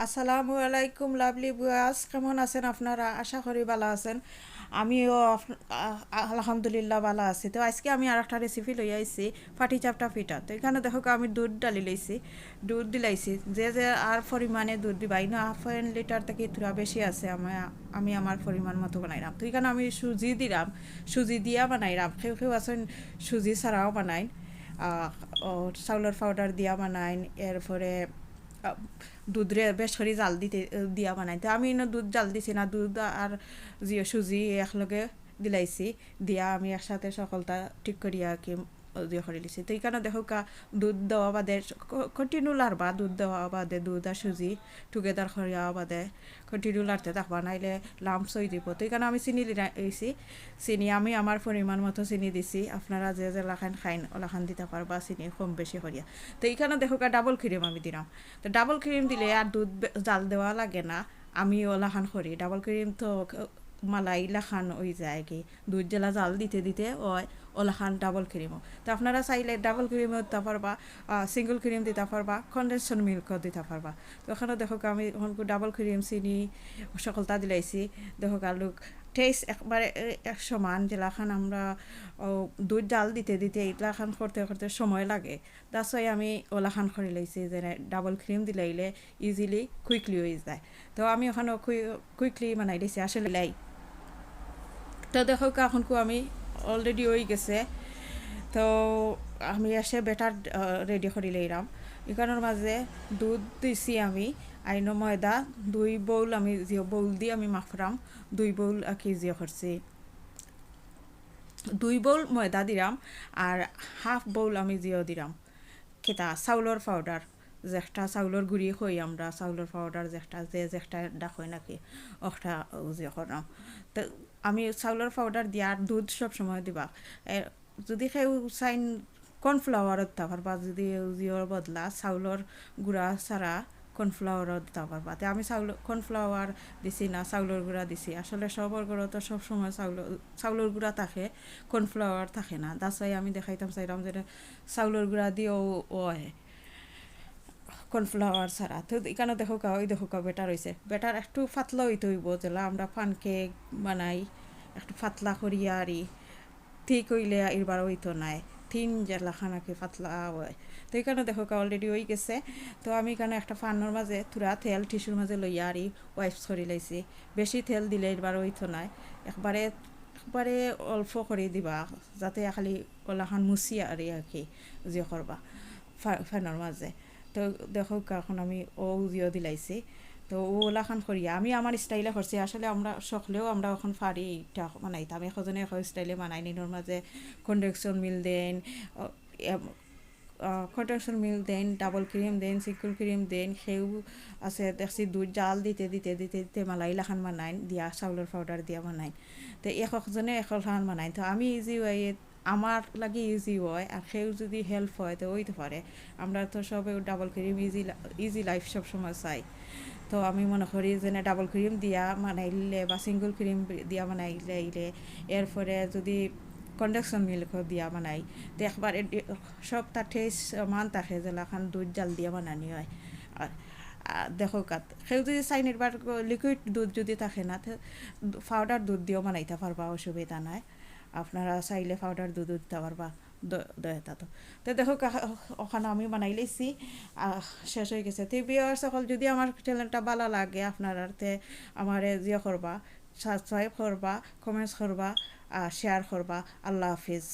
আসসালামু আলাইকুম লাভলি বুয়াস, কেমন আছেন আপনারা? আশা করি ভালো আছেন। আমিও আলহামদুলিল্লাহ ভালো আছি। তো আজকে আমি আর একটা রেসিপি লই আইছি, পাটিচাপটা পিঠা। তো এখানে দেখো আমি দুধ ডালি লইছি, দুধ দিলাইছি। যে যে আর পরিমাণে দুধ দিবাই না, 1/2 লিটার থেকে থোড়া বেশি আছে। আমি আমার পরিমাণ মতো বানাইলাম। তো এখানে আমি সুজি দিলাম, সুজি দিয়া বানাইলাম। কেউ কেউ আছেন সুজি ছাড়াও বানাইন, আহ, ও চাউলের পাউডার দিয়া বানাইন। এরপরে দুধ রে বেশ করে জাল দিতে দিয়া বানাই। তো আমি দুধ জাল দিছি না, দুধ আর সুজি একলগে দিলাইছি, দিয়া আমি একসাথে সকলটা ঠিক করিয়া কি দিয়ে করে দিছি। তো এখানে দেখো দুধ দেওয়া বাদে কন্টিনিউ লারবা, দুধ দেওয়া বাদে দুধ আর সুজি টুগেদার করিয়া বাদে কন্টিনিউ লাড়তে থাকবা, নাইলে লাম্পস হয়ে দিব। তো এখানে আমি চিনি দিয়েছি, চিনি আমি আমার পরিমাণ মতো চিনি দিছি। আপনারা যে যে লাখান খাইন ওলাখান দিতে পারবা চিনি কম বেশি করিয়া। তো এইখানে দেখো ডাবল ক্রিম আমি দিলাম। তো ডাবল ক্রিম দিলে আর দুধ জাল দেওয়া লাগে না। আমি ওলাখান করি ডাবল ক্রিম, তো মালাই লাখান ওই যায় কি দুধ জেলা জাল দিতে দিতে ওই ওলাখান ডাবল ক্রিমও। তো আপনারা চাইলে ডাবল ক্রিমও দিতে পারবা, সিঙ্গল ক্রিম দিতে পারবা, কন্ডেনসড মিল্কও দিতে পারবা। তো ওখানে দেখো আমি ডাবল ক্রিম চিনি সকলটা দিলাইছি। দেখো লোক টেস্ট একবারে এক সমান। যেলাখান আমরা দুধ জাল দিতে দিতে এইলাখান করতে করতে সময় লাগে, দ্যাটস ওয়াই আমি ওলাখান করে লাইছি যে ডাবল ক্রিম দিলাইলে ইজিলি কুইকলি হয়ে যায়। তো আমি ওখানে কুইকলি বানাই দিছি আসলে লাই। তো দেখো এখনকু আমি অলরেডি হয়ে গেছে। তো আমি এসে বেটার রেডি করে লইলাম। এখানের মাঝে দুধ দিছি আমি, আইনো ময়দা 2 বাউল, আমি যে বাউল দিয়ে আমি মাফরাম 2 বাউল কি যে করছি, 2 বাউল ময়দা দিলাম। আর 1/2 বাউল আমি জিও দিলাম কেটা চাউলের পাউডার, যেটা চাউলের গুঁড়ি হই আমরা, চাউলের পাউডার যেটা যেটা ডাকই নাকি ওটা যে করাম। তো আমি চাউলের পাউডার দিয়া আর দুধ সব সময় দিবা। যদি কেউ চাইন কর্নফ্লাওয়ারও দিতে পারবা, যদি জিওর বদলা চাউলের গুঁড়া ছাড়া কর্নফ্লাওয়ারও দিতে পারবা। তো আমি কর্নফ্লাওয়ার দিছি না, চাউলের গুঁড়া দিছি। আসলে সবার ঘরে তো সবসময় চাউলের গুঁড়া থাকে, কর্নফ্লাওয়ার থাকে না। তাছাড়াই আমি দেখাইতাম চাইলাম যে চাউলের গুঁড়া দিয়েও হয় কর্নফ্লাওয়ার ছাড়া। তো এখানে দেখো বেটার হয়েছে। বেটার একটু পাতলা হইতে হইব, যেলা আমরা পানকেক বানাই একটু পাতলা করিয়া আরি, ঠিক হইলে এবার হইতো নাই, থিন জেলা খানাকে পাতলা হয়। তো এখানে দেখো অলরেডি হয়ে গেছে। তো আমি এখানে একটা ফানোর মাঝে থুরা তেল টিস্যুর মাঝে লইয়া আরি ওয়াইপস করে লাইছি। বেশি তেল দিলে এবার হইতো নাই, একবারে একবারে অল্প করে দিবা, যাতে খালি ওলাখান মুছি আর কি যে করবা ফ্যানের মাঝে। তো দেখো এখন আমি জিও দিলাইছি। তো ওলাখান করিয়া আমি আমার স্টাইলে করছি। আসলে আমরা সকলেও আমরা এখন পারি এটা বানাইতাম, এখজনে এখন স্টাইলে বানাই নিনোর মাঝে কন্ডেকশন মিল দেন, কন্ডেকশন মিল দেন, ডাবল ক্রিম দেন, সিঙ্গল ক্রিম দেন। সেও আছে দেখছি দুধ জাল দিতে দিতে দিতে দিতে মালাই লাখান বানাইন দিয়া চাউলের পাউডার দিয়া বানাইন। তো একজনে একখান বানাইন। তো আমি ইজি ওয়ে, আমার লাগে ইজি হয়, আর সেও যদি হেল্প হয় তো ওইতে পারে। আমরা তো সবে ডাবল ক্রিম ইজি লাইফ সব সময় চাই। তো আমি মনে করি যে ডাবল ক্রিম দিয়া বানাইলে বা সিঙ্গল ক্রিম দিয়া বানাইলে, এরপরে যদি কন্ডেকশন মিল্ক দিয়া বানাই, তো একবারে সব তার টেস্ট মান থাকে যেলাখান দুধ জাল দিয়া বানানি হয়। আর দেখো সেও যদি চাইনির বার লিকুইড দুধ যদি থাকে না, পাউডার দুধ দিয়েও বানাইতে পারবা, অসুবিধা নাই। আপনারা চাইলে পাউডার দুধ দিতে পারবা দয়াটা। তো তো দেখো ওখানে আমি বানাই লেছি, শেষ হয়ে গেছে। তো বিয়ার সকল যদি আমার চ্যানেলটা ভালো লাগে আপনারা আমার জিও করবা, সাবস্ক্রাইব করবা, কমেন্টস করবা, শেয়ার করবা। আল্লাহ হাফিজ।